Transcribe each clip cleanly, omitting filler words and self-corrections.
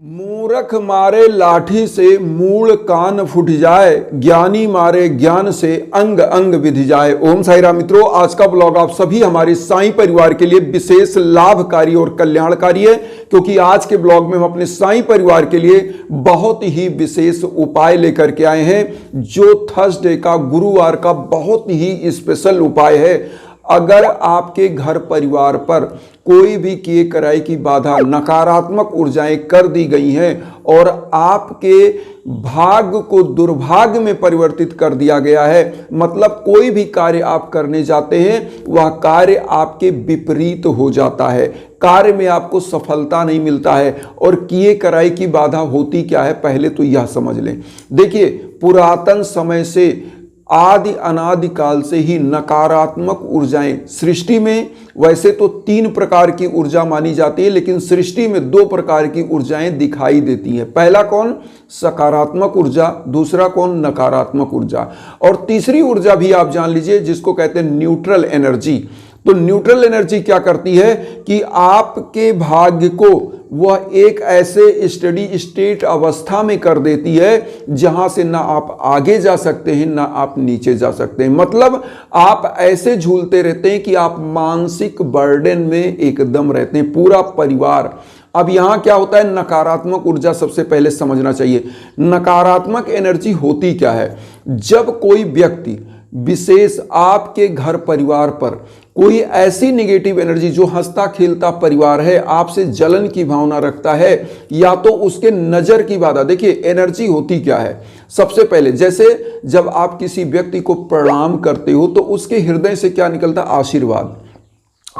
मूर्ख मारे लाठी से मूल कान फूट जाए, ज्ञानी मारे ज्ञान से अंग अंग विधि जाए। ओम साई राम मित्रों, आज का ब्लॉग आप सभी हमारे साईं परिवार के लिए विशेष लाभकारी और कल्याणकारी है, क्योंकि आज के ब्लॉग में हम अपने साईं परिवार के लिए बहुत ही विशेष उपाय लेकर के आए हैं, जो थर्सडे का, गुरुवार का बहुत ही स्पेशल उपाय है। अगर आपके घर परिवार पर कोई भी किए कराई की बाधा, नकारात्मक ऊर्जाएं कर दी गई हैं और आपके भाग्य को दुर्भाग्य में परिवर्तित कर दिया गया है, मतलब कोई भी कार्य आप करने जाते हैं वह कार्य आपके विपरीत हो जाता है, कार्य में आपको सफलता नहीं मिलता है। और किए कराई की बाधा होती क्या है, पहले तो यह समझ लें। देखिए, पुरातन समय से, आदि अनादि काल से ही नकारात्मक ऊर्जाएं सृष्टि में, वैसे तो 3 प्रकार की ऊर्जा मानी जाती है, लेकिन सृष्टि में 2 प्रकार की ऊर्जाएं दिखाई देती हैं। पहला कौन? सकारात्मक ऊर्जा। दूसरा कौन? नकारात्मक ऊर्जा। और तीसरी ऊर्जा भी आप जान लीजिए, जिसको कहते हैं न्यूट्रल एनर्जी। तो न्यूट्रल एनर्जी क्या करती है कि आपके भाग्य को वह एक ऐसे स्टडी स्टेट अवस्था में कर देती है जहां से ना आप आगे जा सकते हैं ना आप नीचे जा सकते हैं। मतलब आप ऐसे झूलते रहते हैं कि आप मानसिक बर्डन में एकदम रहते हैं, पूरा परिवार। अब यहां क्या होता है, नकारात्मक ऊर्जा सबसे पहले समझना चाहिए। नकारात्मक एनर्जी होती क्या है? जब कोई व्यक्ति विशेष आपके घर परिवार पर कोई ऐसी नेगेटिव एनर्जी, जो हंसता खेलता परिवार है, आपसे जलन की भावना रखता है, या तो उसके नजर की बाधा। देखिए, एनर्जी होती क्या है, सबसे पहले जैसे जब आप किसी व्यक्ति को प्रणाम करते हो तो उसके हृदय से क्या निकलता है? आशीर्वाद।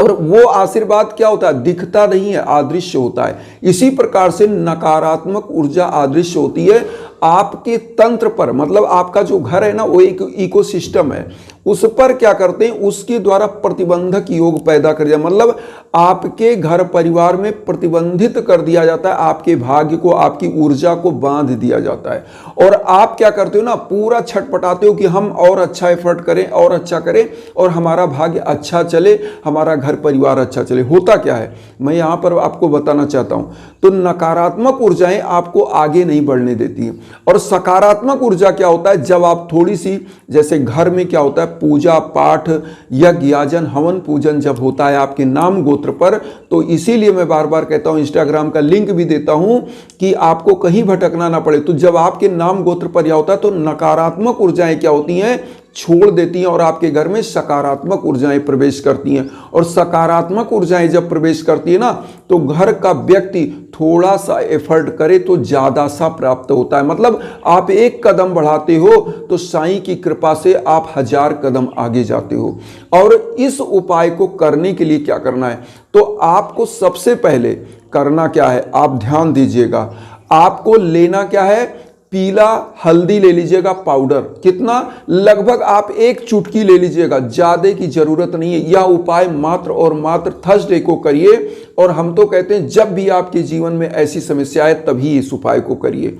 और वो आशीर्वाद क्या होता है? दिखता नहीं है, अदृश्य होता है। इसी प्रकार से नकारात्मक ऊर्जा अदृश्य होती है आपके तंत्र पर, मतलब आपका जो घर है ना, वो एक इकोसिस्टम है, उस पर क्या करते हैं, उसके द्वारा प्रतिबंधक योग पैदा कर दिया। मतलब आपके घर परिवार में प्रतिबंधित कर दिया जाता है, आपके भाग्य को, आपकी ऊर्जा को बांध दिया जाता है। और आप क्या करते हो ना, पूरा छटपटाते हो कि हम और अच्छा एफर्ट करें और अच्छा करें और हमारा भाग्य अच्छा चले, हमारा घर परिवार अच्छा चले। होता क्या है, मैं यहां पर आपको बताना चाहता हूं। तो नकारात्मक ऊर्जाएं आपको आगे नहीं बढ़ने देती हैं। और सकारात्मक ऊर्जा क्या होता है, जब आप थोड़ी सी, जैसे घर में क्या होता है, पूजा पाठ, यज्ञ याजन, हवन पूजन जब होता है आपके नाम गोत्र पर, तो इसीलिए मैं बार बार कहता हूं, इंस्टाग्राम का लिंक भी देता हूं कि आपको कहीं भटकना ना पड़े। तो जब आपके नाम गोत्र पर यह होता है तो नकारात्मक ऊर्जाएं क्या होती हैं, छोड़ देती हैं और आपके घर में सकारात्मक ऊर्जाएं प्रवेश करती हैं। और सकारात्मक ऊर्जाएं जब प्रवेश करती है ना, तो घर का व्यक्ति थोड़ा सा एफर्ट करे तो ज्यादा सा प्राप्त होता है। मतलब आप एक कदम बढ़ाते हो तो साईं की कृपा से आप 1000 कदम आगे जाते हो। और इस उपाय को करने के लिए क्या करना है, तो आपको सबसे पहले करना क्या है, आप ध्यान दीजिएगा। आपको लेना क्या है, पीला हल्दी ले लीजिएगा, पाउडर। कितना? लगभग आप 1 चुटकी ले लीजिएगा, ज्यादा की जरूरत नहीं है। यह उपाय मात्र और मात्र थर्सडे को करिए। और हम तो कहते हैं जब भी आपके जीवन में ऐसी समस्या है तभी इस उपाय को करिए।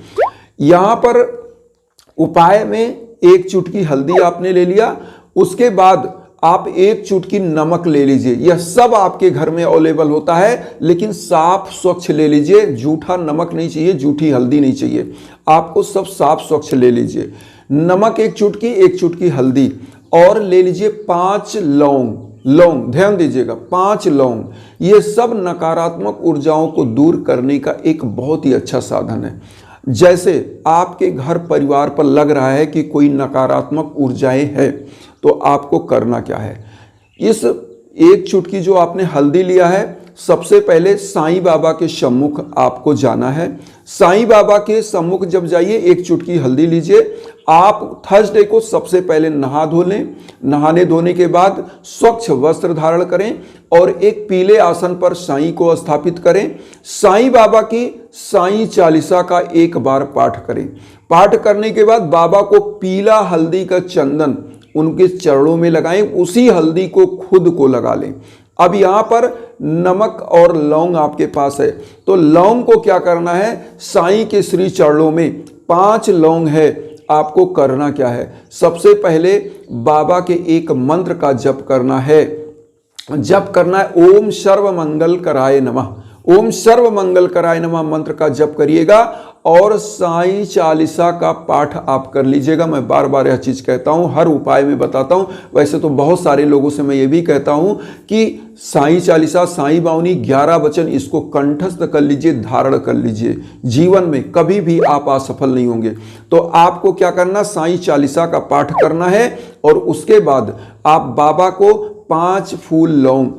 यहां पर उपाय में 1 चुटकी हल्दी आपने ले लिया, उसके बाद आप 1 चुटकी नमक ले लीजिए। यह सब आपके घर में अवेलेबल होता है, लेकिन साफ स्वच्छ ले लीजिए। जूठा नमक नहीं चाहिए, जूठी हल्दी नहीं चाहिए, आपको सब साफ स्वच्छ ले लीजिए। नमक 1 चुटकी, 1 चुटकी हल्दी, और ले लीजिए 5 लौंग। लौंग, ध्यान दीजिएगा, 5 लौंग। ये सब नकारात्मक ऊर्जाओं को दूर करने का एक बहुत ही अच्छा साधन है। जैसे आपके घर परिवार पर लग रहा है कि कोई नकारात्मक ऊर्जाएं हैं, तो आपको करना क्या है, इस 1 चुटकी जो आपने हल्दी लिया है, सबसे पहले साईं बाबा के सम्मुख आपको जाना है। साईं बाबा के सम्मुख जब जाइए, 1 चुटकी हल्दी लीजिए। आप थर्सडे को सबसे पहले नहा धो लें। नहाने धोने के बाद स्वच्छ वस्त्र धारण करें और एक पीले आसन पर साईं को स्थापित करें। साईं बाबा की साईं चालीसा का 1 बार पाठ करें। पाठ करने के बाद बाबा को पीला हल्दी का चंदन उनके चरणों में लगाएं, उसी हल्दी को खुद को लगा लें। अब यहां पर नमक और लौंग आपके पास है, तो लौंग को क्या करना है, साईं के श्री चरणों में 5 लौंग है, आपको करना क्या है, सबसे पहले बाबा के एक मंत्र का जप करना है। जप करना है, ओम सर्व मंगल कराय नमः। ओम सर्व मंगल कराय नमः मंत्र का जप करिएगा और साईं चालीसा का पाठ आप कर लीजिएगा। मैं बार बार यह चीज कहता हूं, हर उपाय में बताता हूं। वैसे तो बहुत सारे लोगों से मैं ये भी कहता हूं कि साईं चालीसा, साईं बावनी 11 वचन इसको कंठस्थ कर लीजिए, धारण कर लीजिए। जीवन में कभी भी आप असफल नहीं होंगे। तो आपको क्या करना, साईं चालीसा का पाठ करना है और उसके बाद आप बाबा को 5 फूल लौंग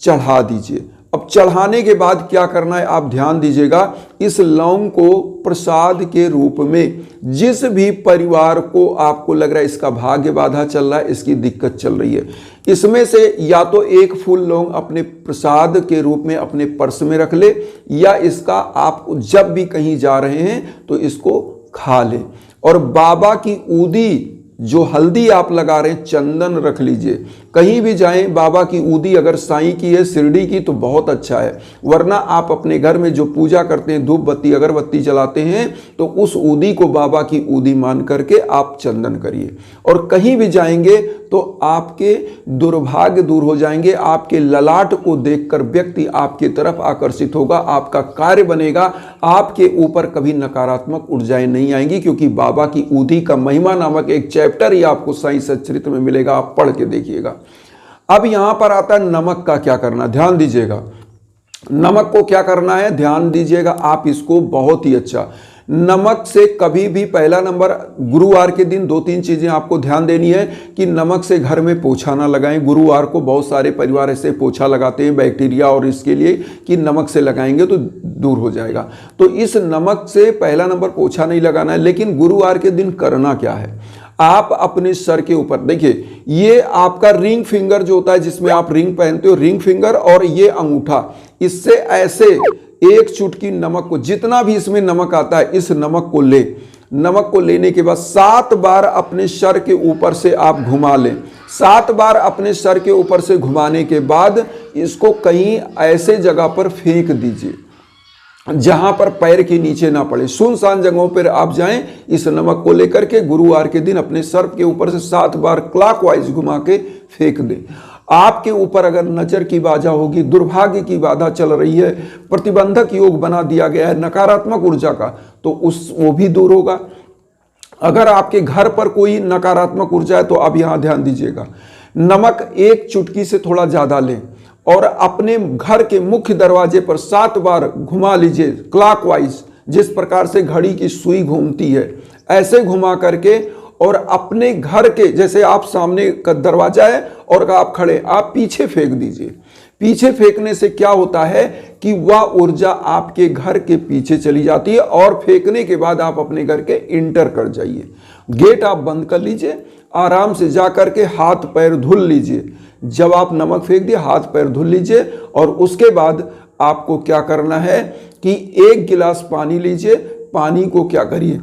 चढ़ा दीजिए। अब चढ़ाने के बाद क्या करना है, आप ध्यान दीजिएगा, इस लौंग को प्रसाद के रूप में जिस भी परिवार को आपको लग रहा है इसका भाग्य बाधा चल रहा है, इसकी दिक्कत चल रही है, इसमें से या तो 1 फूल लौंग अपने प्रसाद के रूप में अपने पर्स में रख ले, या इसका आप जब भी कहीं जा रहे हैं तो इसको खा ले। और बाबा की ऊदी, जो हल्दी आप लगा रहे हैं, चंदन रख लीजिए। कहीं भी जाएं, बाबा की ऊदी अगर साईं की है, शिरडी की, तो बहुत अच्छा है। वरना आप अपने घर में जो पूजा करते हैं, धूप बत्ती अगरबत्ती जलाते हैं, तो उस ऊदी को बाबा की ऊदी मान करके आप चंदन करिए। और कहीं भी जाएंगे तो आपके दुर्भाग्य दूर हो जाएंगे। आपके ललाट को देखकर व्यक्ति आपकी तरफ आकर्षित होगा, आपका कार्य बनेगा, आपके ऊपर कभी नकारात्मक ऊर्जाएं नहीं आएंगी, क्योंकि बाबा की ऊदी का महिमा नामक एक चैप्टर ही आपको साईं सच्चरित्र में मिलेगा, आप पढ़ के देखिएगा। अब यहां पर आता है नमक का क्या करना, ध्यान दीजिएगा। नमक को क्या करना है, ध्यान दीजिएगा आप इसको, बहुत ही अच्छा। नमक से कभी भी, पहला नंबर, गुरुवार के दिन 2-3 चीजें आपको ध्यान देनी है कि नमक से घर में पोछा ना लगाएं। गुरुवार को बहुत सारे परिवार ऐसे पोछा लगाते हैं बैक्टीरिया और इसके लिए कि नमक से लगाएंगे तो दूर हो जाएगा। तो इस नमक से पहला नंबर पोछा नहीं लगाना है। लेकिन गुरुवार के दिन करना क्या है, आप अपने सर के ऊपर देखिए, ये आपका रिंग फिंगर जो होता है, जिसमें आप रिंग पहनते हो, रिंग फिंगर और ये अंगूठा, इससे ऐसे 1 चुटकी नमक को, जितना भी इसमें नमक आता है, इस नमक को ले। नमक को लेने के बाद 7 बार अपने सर के ऊपर से आप घुमा लें। 7 बार अपने सर के ऊपर से घुमाने के बाद इसको कहीं ऐसे जगह पर फेंक दीजिए जहां पर पैर के नीचे ना पड़े। सुनसान जगहों पर आप जाएं, इस नमक को लेकर के गुरुवार के दिन अपने सर के ऊपर से 7 बार क्लॉकवाइज घुमा के फेंक दें। आपके ऊपर अगर नजर की बाधा होगी, दुर्भाग्य की बाधा चल रही है, प्रतिबंधक योग बना दिया गया है नकारात्मक ऊर्जा का, तो वो भी दूर होगा। अगर आपके घर पर कोई नकारात्मक ऊर्जा है तो आप यहां ध्यान दीजिएगा, नमक 1 चुटकी से थोड़ा ज्यादा लें और अपने घर के मुख्य दरवाजे पर 7 बार घुमा लीजिए क्लॉकवाइज, जिस प्रकार से घड़ी की सुई घूमती है, ऐसे घुमा करके, और अपने घर के, जैसे आप सामने का दरवाजा है और आप खड़े, आप पीछे फेंक दीजिए। पीछे फेंकने से क्या होता है कि वह ऊर्जा आपके घर के पीछे चली जाती है, और फेंकने के बाद आप अपने घर के इंटर कर जाइए। गेट आप बंद कर लीजिए, आराम से जा करके हाथ पैर धुल लीजिए। जब आप नमक फेंक दिए, हाथ पैर धुल लीजिए, और उसके बाद आपको क्या करना है कि 1 गिलास पानी लीजिए। पानी को क्या करिए,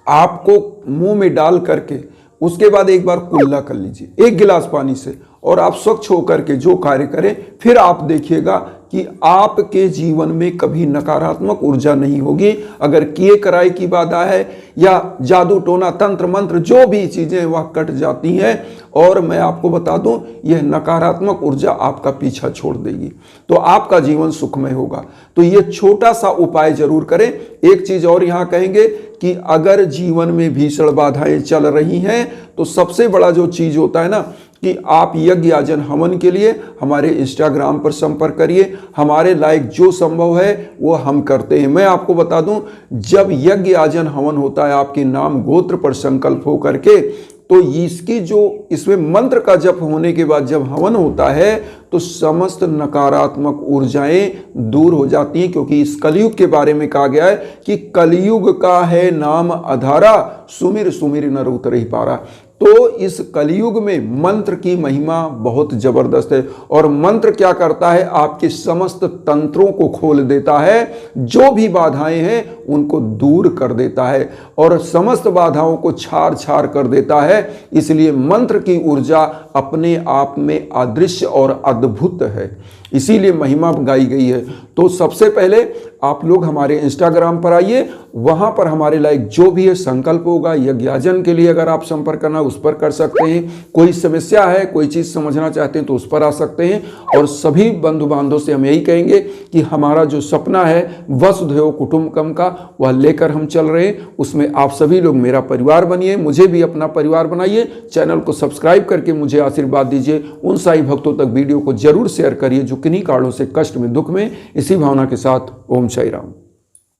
आपको मुंह में डाल करके उसके बाद एक बार कुल्ला कर लीजिए 1 गिलास पानी से, और आप स्वच्छ होकर के जो कार्य करें, फिर आप देखिएगा कि आपके जीवन में कभी नकारात्मक ऊर्जा नहीं होगी। अगर किए कराए की बाधा है या जादू टोना तंत्र मंत्र जो भी चीजें वह कट जाती हैं, और मैं आपको बता दूं, यह नकारात्मक ऊर्जा आपका पीछा छोड़ देगी, तो आपका जीवन सुखमय होगा। तो यह छोटा सा उपाय जरूर करें। एक चीज और यहां कहेंगे कि अगर जीवन में भीषण बाधाएं चल रही हैं, तो सबसे बड़ा जो चीज होता है ना, कि आप यज्ञ याजन हवन के लिए हमारे इंस्टाग्राम पर संपर्क करिए। हमारे लायक जो संभव है वो हम करते हैं। मैं आपको बता दूं, जब यज्ञ याजन हवन होता है आपके नाम गोत्र पर संकल्प हो करके, तो इसकी जो इसमें मंत्र का जप होने के बाद जब हवन होता है, तो समस्त नकारात्मक ऊर्जाएं दूर हो जाती हैं। क्योंकि इस कलयुग के बारे में कहा गया है कि कलयुग का है नाम अधारा, सुमिर सुमिर नर उतर ही पारा। तो इस कलयुग में मंत्र की महिमा बहुत जबरदस्त है, और मंत्र क्या करता है, आपके समस्त तंत्रों को खोल देता है, जो भी बाधाएं हैं उनको दूर कर देता है, और समस्त बाधाओं को छार छार कर देता है। इसलिए मंत्र की ऊर्जा अपने आप में अदृश्य और अद्भुत है। इसीलिए महिमा गाई गई है। तो सबसे पहले आप लोग हमारे इंस्टाग्राम पर आइए, वहां पर हमारे लायक जो भी है संकल्प होगा, यज्ञाजन के लिए अगर आप संपर्क करना उस पर कर सकते हैं, कोई समस्या है, कोई चीज समझना चाहते हैं तो उस पर आ सकते हैं। और सभी बंधु बांधवों से हम यही कहेंगे कि हमारा जो सपना है वसुधैव कुटुंबकम का, वह लेकर हम चल रहे हैं। उसमें आप सभी लोग मेरा परिवार बनिए, मुझे भी अपना परिवार बनाइए। चैनल को सब्सक्राइब करके मुझे आशीर्वाद दीजिए। उन साई भक्तों तक वीडियो को जरूर शेयर करिए जो किन्हीं कारणों से कष्ट में, दुख में। इसी भावना के साथ ओम साई राम।